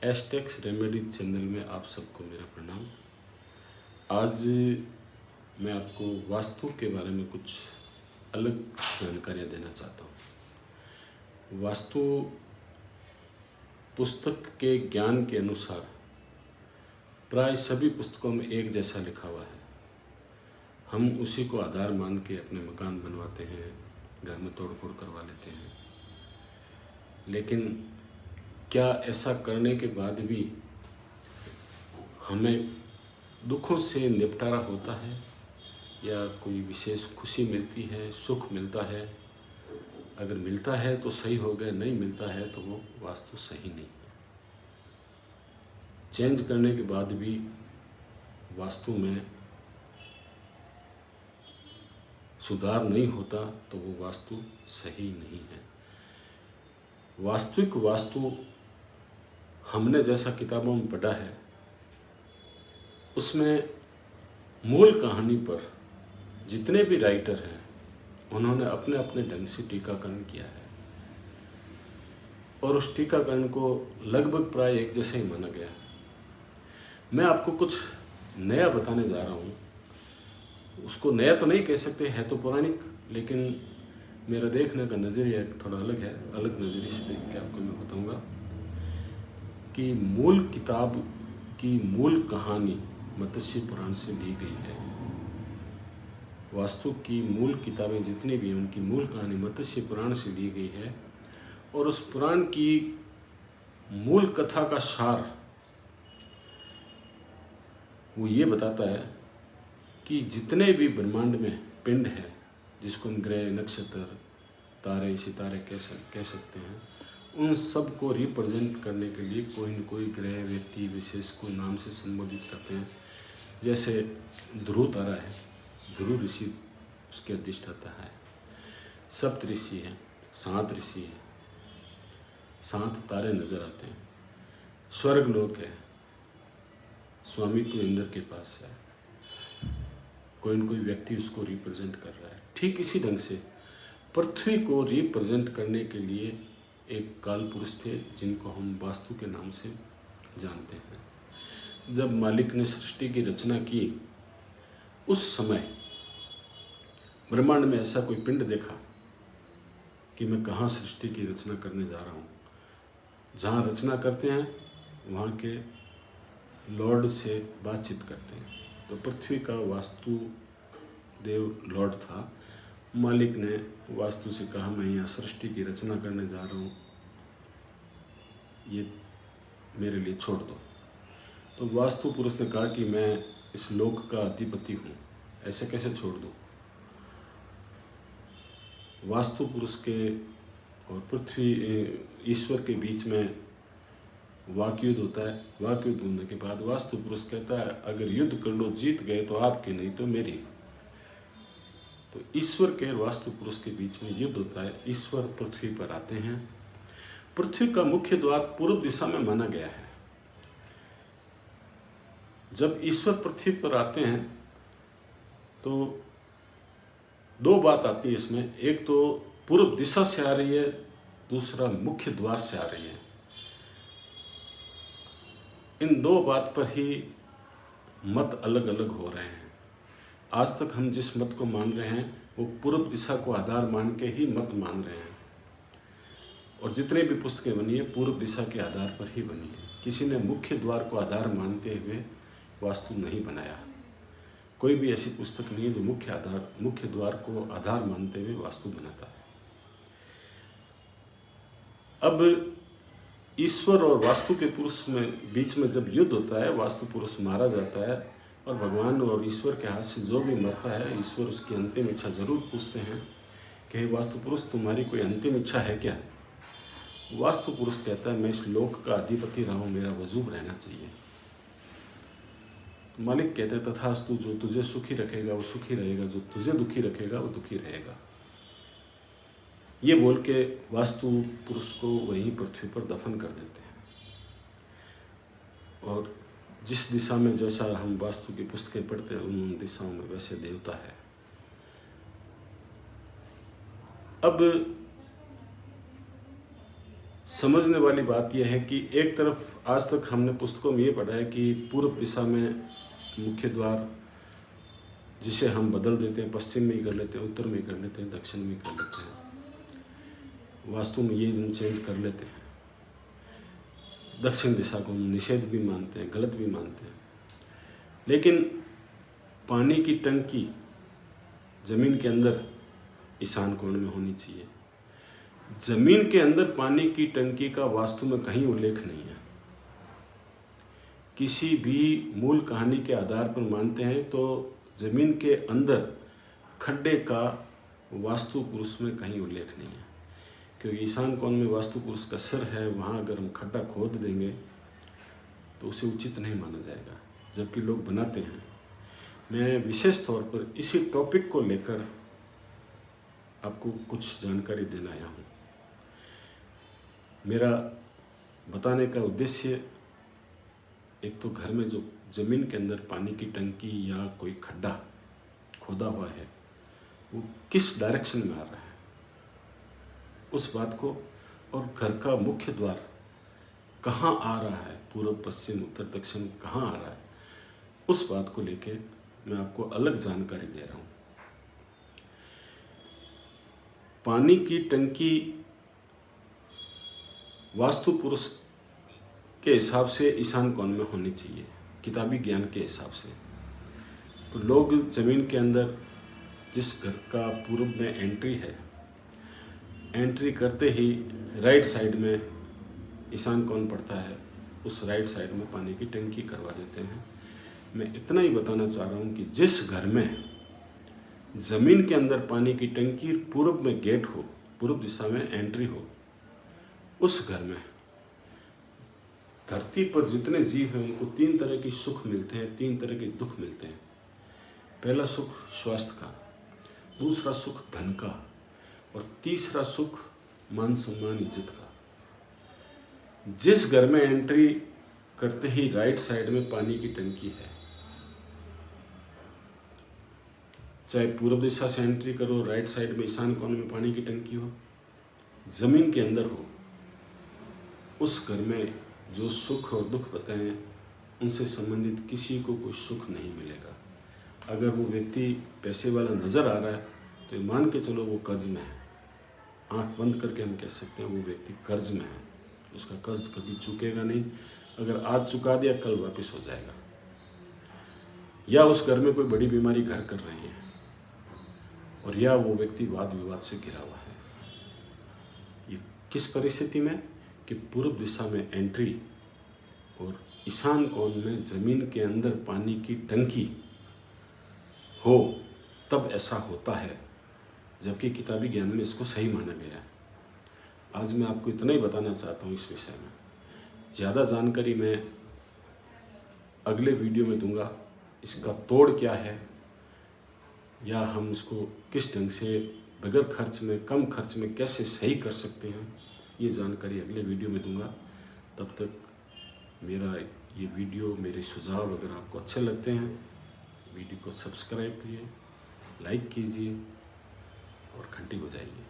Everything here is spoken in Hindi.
एस्टेक्स रेमेडी चैनल में आप सबको मेरा प्रणाम। आज मैं आपको वास्तु के बारे में कुछ अलग जानकारियाँ देना चाहता हूँ। वास्तु पुस्तक के ज्ञान के अनुसार प्राय सभी पुस्तकों में एक जैसा लिखा हुआ है। हम उसी को आधार मान के अपने मकान बनवाते हैं, घर में तोड़ फोड़ करवा लेते हैं। लेकिन क्या ऐसा करने के बाद भी हमें दुखों से निपटारा होता है या कोई विशेष खुशी मिलती है, सुख मिलता है? अगर मिलता है तो सही हो गया, नहीं मिलता है तो वो वास्तु सही नहीं है। चेंज करने के बाद भी वास्तु में सुधार नहीं होता तो वो वास्तु सही नहीं है। वास्तविक वास्तु हमने जैसा किताबों में पढ़ा है उसमें मूल कहानी पर जितने भी राइटर हैं उन्होंने अपने अपने ढंग से टीकाकरण किया है और उस टीकाकरण को लगभग प्राय एक जैसा ही माना गया है। मैं आपको कुछ नया बताने जा रहा हूँ। उसको नया तो नहीं कह सकते, है तो पौराणिक, लेकिन मेरा देखने का नज़रिया थोड़ा अलग है। अलग नज़रिए से देख के आपको मैं बताऊँगा कि मूल किताब की मूल कहानी मत्स्य पुराण से ली गई है। वास्तु की मूल किताबें जितनी भी हैं उनकी मूल कहानी मत्स्य पुराण से ली गई है और उस पुराण की मूल कथा का सार वो ये बताता है कि जितने भी ब्रह्मांड में पिंड है, जिसको हम ग्रह, नक्षत्र, तारे, सितारे कह सकते हैं, उन सब को रिप्रेजेंट करने के लिए कोई न कोई ग्रह, व्यक्ति विशेष को नाम से संबोधित करते हैं। जैसे ध्रुव तारा है, ध्रुव ऋषि उसके अधिष्ठाता है। सप्त ऋषि हैं, 7 ऋषि हैं, 7 तारे नजर आते हैं। स्वर्ग लोक है, स्वामित्व इंद्र के पास है। कोई न कोई व्यक्ति उसको रिप्रेजेंट कर रहा है। ठीक इसी ढंग से पृथ्वी को रिप्रेजेंट करने के लिए एक काल पुरुष थे जिनको हम वास्तु के नाम से जानते हैं। जब मालिक ने सृष्टि की रचना की उस समय ब्रह्मांड में ऐसा कोई पिंड देखा कि मैं कहाँ सृष्टि की रचना करने जा रहा हूँ। जहाँ रचना करते हैं वहाँ के लॉर्ड से बातचीत करते हैं। तो पृथ्वी का वास्तु देव लॉर्ड था। मालिक ने वास्तु से कहा, मैं यहाँ सृष्टि की रचना करने जा रहा हूँ, ये मेरे लिए छोड़ दो। तो वास्तु पुरुष ने कहा कि मैं इस लोक का अधिपति हूँ, ऐसे कैसे छोड़ दूँ। वास्तु पुरुष के और पृथ्वी ईश्वर के बीच में वाक युद्ध होता है। वाक युद्ध होने के बाद वास्तु पुरुष कहता है, अगर युद्ध कर लो, जीत गए तो आपकी, नहीं तो मेरी। तो ईश्वर के वास्तु पुरुष के बीच में युद्ध होता है। ईश्वर पृथ्वी पर आते हैं। पृथ्वी का मुख्य द्वार पूर्व दिशा में माना गया है। जब ईश्वर पृथ्वी पर आते हैं तो 2 बात आती है इसमें। एक तो पूर्व दिशा से आ रही है, दूसरा मुख्य द्वार से आ रही है। इन 2 बात पर ही मत अलग अलग हो रहे हैं। आज तक हम जिस मत को मान रहे हैं वो पूर्व दिशा को आधार मान के ही मत मान रहे हैं और जितने भी पुस्तकें बनी है पूर्व दिशा के आधार पर ही बनी है। किसी ने मुख्य द्वार को आधार मानते हुए वास्तु नहीं बनाया। कोई भी ऐसी पुस्तक नहीं है जो मुख्य द्वार को आधार मानते हुए वास्तु बनाता है। अब ईश्वर और वास्तु के पुरुष में बीच में जब युद्ध होता है, वास्तु पुरुष मारा जाता है और भगवान और ईश्वर के हाथ से जो भी मरता है, ईश्वर उसकी अंतिम इच्छा जरूर पूछते हैं कि वास्तु पुरुष तुम्हारी कोई अंतिम इच्छा है क्या। वास्तु पुरुष कहता है, मैं इस लोक का अधिपति रहा हूँ, मेरा वजूद रहना चाहिए। तो मालिक कहते हैं, तथास्तु, जो तुझे सुखी रखेगा वो सुखी रहेगा, जो तुझे दुखी रखेगा वो दुखी रहेगा। ये बोल के वास्तु पुरुष को वहीं पृथ्वी पर दफन कर देते हैं। और जिस दिशा में जैसा हम वास्तु की पुस्तकें पढ़ते हैं उन दिशाओं में वैसे देवता है। अब समझने वाली बात यह है कि एक तरफ आज तक हमने पुस्तकों में ये पढ़ा है कि पूर्व दिशा में मुख्य द्वार, जिसे हम बदल देते हैं, पश्चिम में ही कर लेते हैं, उत्तर में ही कर लेते हैं, दक्षिण में ही कर लेते हैं, वास्तु में ये हम चेंज कर लेते हैं। दक्षिण दिशा को हम निषेध भी मानते हैं, गलत भी मानते हैं। लेकिन पानी की टंकी ज़मीन के अंदर ईशान कोण में होनी चाहिए। ज़मीन के अंदर पानी की टंकी का वास्तु में कहीं उल्लेख नहीं है। किसी भी मूल कहानी के आधार पर मानते हैं तो ज़मीन के अंदर खड्डे का वास्तु पुरुष में कहीं उल्लेख नहीं है, क्योंकि ईशान कोण में वास्तु पुरुष का सिर है, वहाँ अगर हम खड्डा खोद देंगे तो उसे उचित नहीं माना जाएगा, जबकि लोग बनाते हैं। मैं विशेष तौर पर इसी टॉपिक को लेकर आपको कुछ जानकारी देना आया हूँ। मेरा बताने का उद्देश्य एक तो घर में जो ज़मीन के अंदर पानी की टंकी या कोई खड्डा खोदा हुआ है वो किस डायरेक्शन में आ रहा है उस बात को, और घर का मुख्य द्वार कहाँ आ रहा है, पूर्व पश्चिम उत्तर दक्षिण कहाँ आ रहा है, उस बात को लेके मैं आपको अलग जानकारी दे रहा हूँ। पानी की टंकी वास्तु पुरुष के हिसाब से ईशान कोण में होनी चाहिए, किताबी ज्ञान के हिसाब से। तो लोग ज़मीन के अंदर जिस घर का पूर्व में एंट्री है, एंट्री करते ही राइट साइड में ईशान कोण पड़ता है, उस राइट साइड में पानी की टंकी करवा देते हैं। मैं इतना ही बताना चाह रहा हूँ कि जिस घर में ज़मीन के अंदर पानी की टंकी, पूर्व में गेट हो, पूर्व दिशा में एंट्री हो, उस घर में धरती पर जितने जीव हैं उनको 3 तरह की सुख मिलते हैं, 3 तरह के दुख मिलते हैं। पहला सुख स्वास्थ्य का, दूसरा सुख धन का, और तीसरा सुख मान सम्मान इज्जत का। जिस घर में एंट्री करते ही राइट साइड में पानी की टंकी है, चाहे पूर्व दिशा से एंट्री करो, राइट साइड में ईशान कोण में पानी की टंकी हो, ज़मीन के अंदर हो, उस घर में जो सुख और दुख बताएं उनसे संबंधित किसी को कोई सुख नहीं मिलेगा। अगर वो व्यक्ति पैसे वाला नज़र आ रहा है तो मान के चलो वो कर्ज में है, आंख बंद करके हम कह सकते हैं वो व्यक्ति कर्ज में है, उसका कर्ज कभी चुकेगा नहीं। अगर आज चुका दिया कल वापस हो जाएगा। या उस घर में कोई बड़ी बीमारी घर कर रही है, और या वो व्यक्ति वाद विवाद से घिरा हुआ है। ये किस परिस्थिति में कि पूर्व दिशा में एंट्री और ईशान कोण में ज़मीन के अंदर पानी की टंकी हो, तब ऐसा होता है, जबकि किताबी ज्ञान में इसको सही माना गया है। आज मैं आपको इतना ही बताना चाहता हूँ इस विषय में। ज़्यादा जानकारी मैं अगले वीडियो में दूंगा। इसका तोड़ क्या है, या हम इसको किस ढंग से बगैर खर्च में, कम खर्च में कैसे सही कर सकते हैं, ये जानकारी अगले वीडियो में दूंगा। तब तक मेरा ये वीडियो, मेरे सुझाव अगर आपको अच्छे लगते हैं, वीडियो को सब्सक्राइब कीजिए, लाइक कीजिए और घंटी बजाइए।